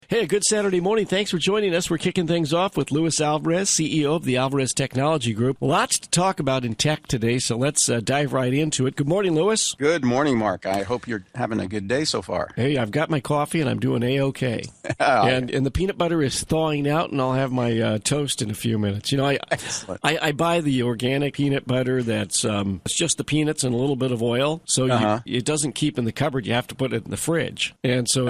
Hey, good Saturday morning. Thanks for joining us. We're kicking things off with Luis Alvarez, CEO of the Alvarez Technology Group. Lots to talk about in tech today, so let's dive right into it. Good morning, Luis. Good morning, Mark. I hope you're having a good day so far. Hey, I've got my coffee and I'm doing A-OK. and the peanut butter is thawing out, and I'll have my toast in a few minutes. You know, I buy the organic peanut butter that's it's just the peanuts and a little bit of oil, so it doesn't keep in the cupboard. You have to put it in the fridge, and so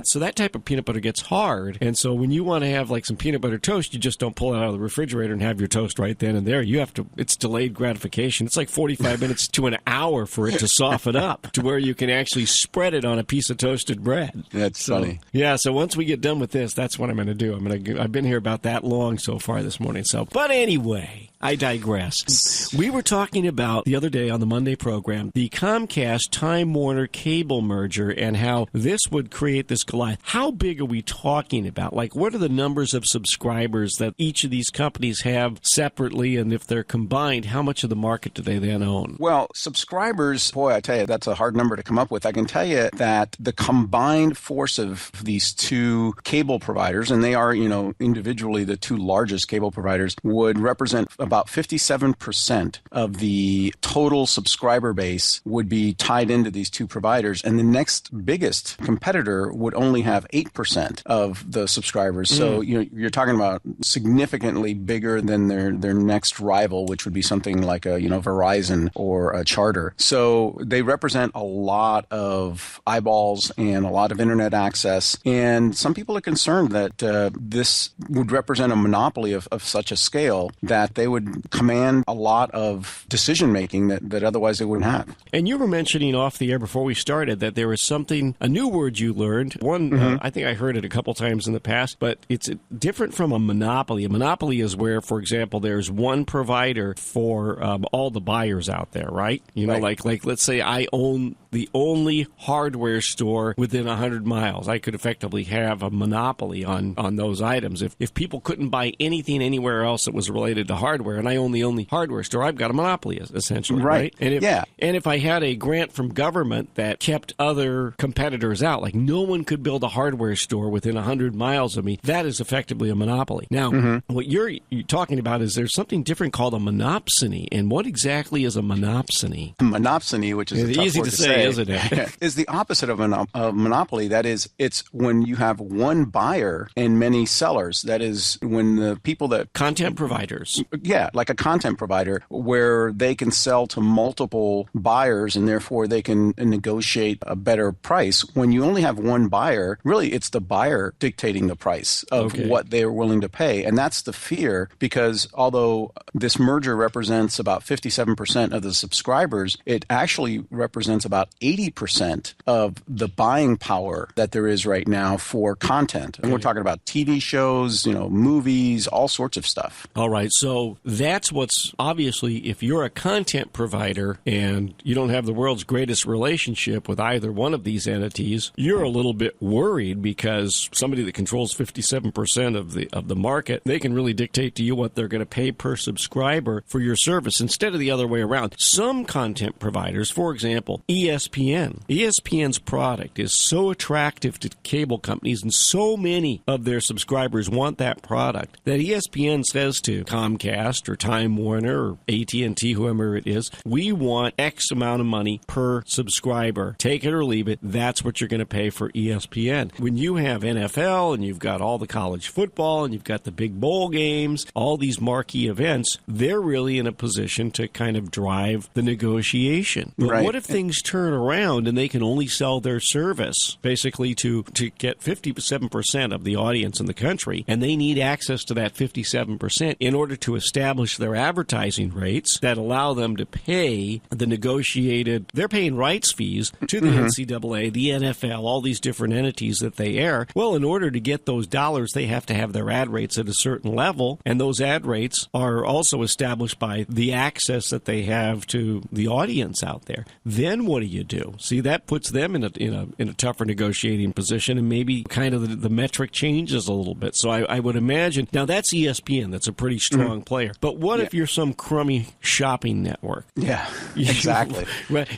so that type of peanut butter gets hard, and so when you want to have like some peanut butter toast, you just don't pull it out of the refrigerator and have your toast right then and there. You have to. It's delayed gratification. It's like 45 minutes to an hour for it to soften up to where you can actually spread it on a piece of toasted bread. That's funny. Yeah. So once we get done with this, that's what I'm going to do. I've been here about that long so far this morning. But anyway, I digress. We were talking about the other day on the Monday program the Comcast Time Warner cable merger and how this would create this Goliath. How big are we talking about? Like, what are the numbers of subscribers that each of these companies have separately, and if they're combined, how much of the market do they then own? Well, subscribers, boy, I tell you, that's a hard number to come up with. I can tell you that the combined force of these two cable providers, and they are, individually the two largest cable providers, would represent about 57% of the total subscriber base would be tied into these two providers, and the next biggest competitor would only have 8% of the subscribers. So you're talking about significantly bigger than their next rival, which would be something like a Verizon or a Charter. So they represent a lot of eyeballs and a lot of internet access, and some people are concerned that this would represent a monopoly of such a scale that they would command a lot of decision making that otherwise they wouldn't have. And you were mentioning off the air before we started that there was a new word you learned. One, I think I heard it a couple times in the past, but it's different from a monopoly. A monopoly is where, for example, there's one provider for all the buyers out there, right? Right. Like let's say I own the only hardware store within 100 miles. I could effectively have a monopoly on those items. If people couldn't buy anything anywhere else that was related to hardware, and I own the only hardware store, I've got a monopoly, essentially, right? And if I had a grant from government that kept other competitors out, like no one could build a hardware store within 100 miles of me, that is effectively a monopoly. Now, what you're talking about is there's something different called a monopsony, and what exactly is a monopsony? Monopsony, which is a tough easy word to say, isn't it? Is the opposite of a monopoly. That is, it's when you have one buyer and many sellers. That is when the people that... Content providers. Yeah, like a content provider where they can sell to multiple buyers and therefore they can negotiate a better price. When you only have one buyer, really it's the buyer dictating the price of what they're willing to pay. And that's the fear, because although this merger represents about 57% of the subscribers, it actually represents about 80% of the buying power that there is right now for content. And we're talking about TV shows, movies, all sorts of stuff. All right. So that's what's obviously, if you're a content provider and you don't have the world's greatest relationship with either one of these entities, you're a little bit worried because somebody that controls 57% of the market, they can really dictate to you what they're going to pay per subscriber for your service instead of the other way around. Some content providers, for example, ESPN's product is so attractive to cable companies and so many of their subscribers want that product that ESPN says to Comcast or Time Warner or AT&T, whoever it is, we want X amount of money per subscriber. Take it or leave it. That's what you're going to pay for ESPN. When you have NFL and you've got all the college football and you've got the big bowl games, all these marquee events, they're really in a position to kind of drive the negotiation. But what if things turn around and they can only sell their service basically to get 57% of the audience in the country, and they need access to that 57% in order to establish their advertising rates that allow them to pay the negotiated, they're paying rights fees to the NCAA, the NFL, all these different entities that they air. Well, in order to get those dollars, they have to have their ad rates at a certain level, and those ad rates are also established by the access that they have to the audience out there. Then what do you do? See, that puts them in a tougher negotiating position, and maybe kind of the metric changes a little bit. So I would imagine, now that's ESPN, that's a pretty strong player. But what if you're some crummy shopping network? Yeah, exactly.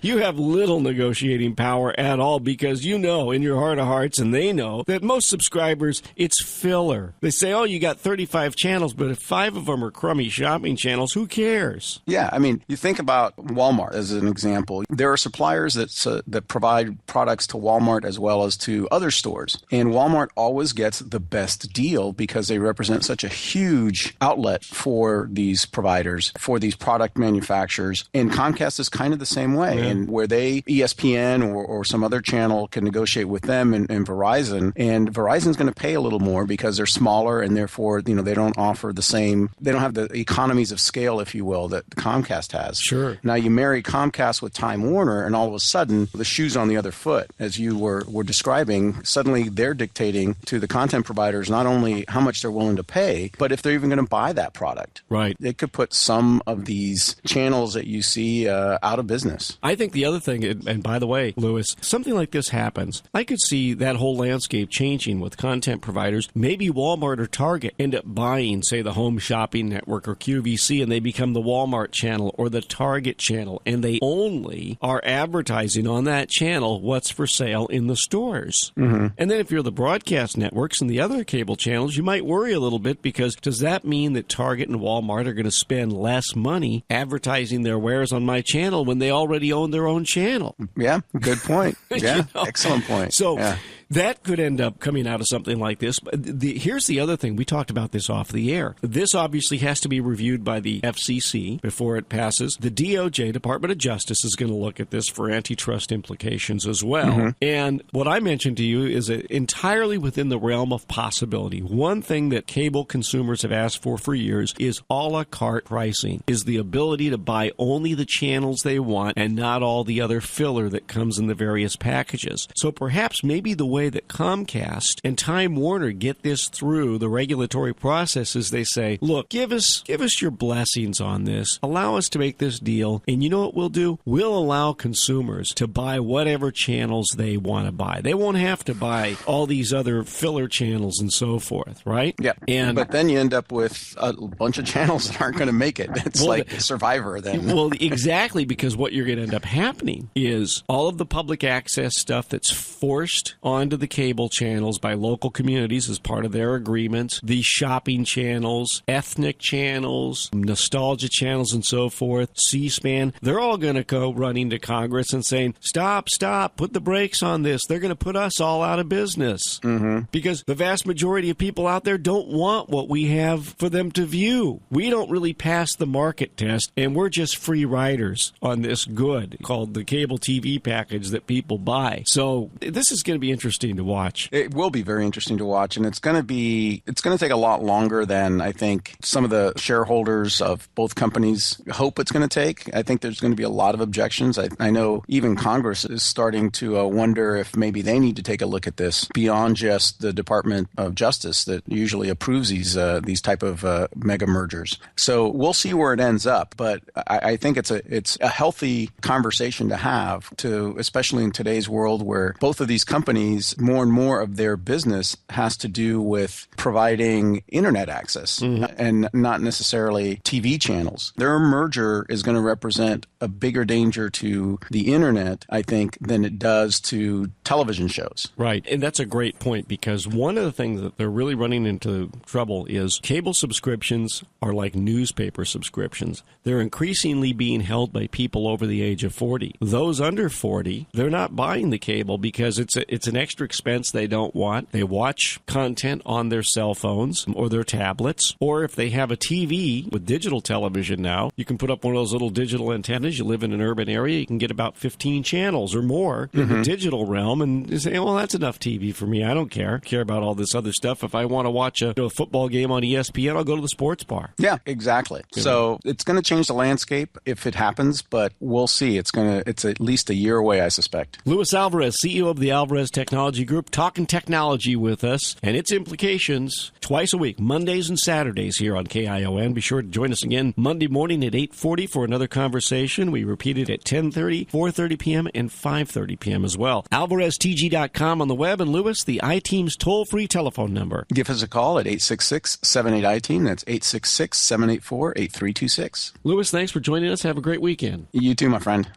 You have little negotiating power at all because you know in your heart of hearts, and they know, that most subscribers, it's filler. They say, oh, you got 35 channels, but if 5 of them are crummy shopping channels, who cares? Yeah, I mean, you think about Walmart as an example. There are suppliers that provide products to Walmart as well as to other stores. And Walmart always gets the best deal because they represent such a huge outlet for these providers, for these product manufacturers. And Comcast is kind of the same way. And where ESPN or some other channel can negotiate with them and Verizon, and Verizon's going to pay a little more because they're smaller and therefore, they don't offer they don't have the economies of scale, if you will, that Comcast has. Sure. Now you marry Comcast with Time Warner and all of a sudden the shoe's on the other foot. As you were describing, suddenly they're dictating to the content providers not only how much they're willing to pay, but if they're even going to buy that product. Right. It could put some of these channels that you see out of business. I think the other thing, and by the way, Louis, something like this happens. I could see that whole landscape changing with content providers. Maybe Walmart or Target end up buying, say, the Home Shopping Network or QVC, and they become the Walmart channel or the Target channel, and they only are advertising on that channel what's for sale in the stores. Mm-hmm. And then if you're the broadcast networks and the other cable channels, you might worry a little bit because does that mean that Target and Walmart are going to spend less money advertising their wares on my channel when they already own their own channel? Yeah, good point. Yeah, excellent point. So that could end up coming out of something like this. But here's the other thing. We talked about this off the air. This obviously has to be reviewed by the FCC before it passes. The DOJ, Department of Justice, is going to look at this for antitrust implications as well. Mm-hmm. And what I mentioned to you is entirely within the realm of possibility. One thing that cable consumers have asked for years is a la carte pricing, is the ability to buy only the channels they want and not all the other filler that comes in the various packages. So perhaps maybe the way that Comcast and Time Warner get this through the regulatory process is they say, look, give us your blessings on this. Allow us to make this deal. And you know what we'll do? We'll allow consumers to buy whatever channels they want to buy. They won't have to buy all these other filler channels and so forth, right? Yeah. But then you end up with a bunch of channels that aren't going to make it. It's like Survivor then. Well, exactly, because what you're going to end up happening is all of the public access stuff that's forced onto the cable channels by local communities as part of their agreements, the shopping channels, ethnic channels, nostalgia channels, and so forth, C-SPAN, they're all going to go running to Congress and saying, stop, put the brakes on this. They're going to put us all out of business. Mm-hmm. Because the vast majority of people out there don't want what we have for them to view. We don't really pass the market test, and we're just free riders on this good called the cable TV package that people buy. So this is going to be interesting to watch. It will be very interesting to watch, and it's going to take a lot longer than I think some of the shareholders of both companies hope it's going to take. I think there's going to be a lot of objections. I know even Congress is starting to wonder if maybe they need to take a look at this beyond just the Department of Justice that usually approves these type of mega mergers. So we'll see where it ends up, but I think it's a healthy conversation to have, especially in today's world where both of these companies, more and more of their business has to do with providing internet access and not necessarily TV channels. Their merger is going to represent a bigger danger to the internet, I think, than it does to television shows. Right. And that's a great point, because one of the things that they're really running into trouble is cable subscriptions are like newspaper subscriptions. They're increasingly being held by people over the age of 40. Those under 40, they're not buying the cable because it's an extra expense they don't want. They watch content on their cell phones or their tablets, or if they have a TV with digital television now, you can put up one of those little digital antennas. You live in an urban area, you can get about 15 channels or more in the digital realm, and you say, well, that's enough TV for me. I don't care about all this other stuff. If I want to watch a football game on ESPN, I'll go to the sports bar. Yeah, exactly. So it's going to change the landscape if it happens, but we'll see. It's at least a year away, I suspect. Luis Alvarez, CEO of the Alvarez Technology Group, talking technology with us and its implications twice a week, Mondays and Saturdays here on KION. Be sure to join us again Monday morning at 8:40 for another conversation session. We repeat it at 10:30, 4:30 p.m., and 5:30 p.m. as well. AlvarezTG.com on the web, and Louis, the iTeams toll-free telephone number. Give us a call at 866-78-ITEAM. That's 866-784-8326. Louis, thanks for joining us. Have a great weekend. You too, my friend.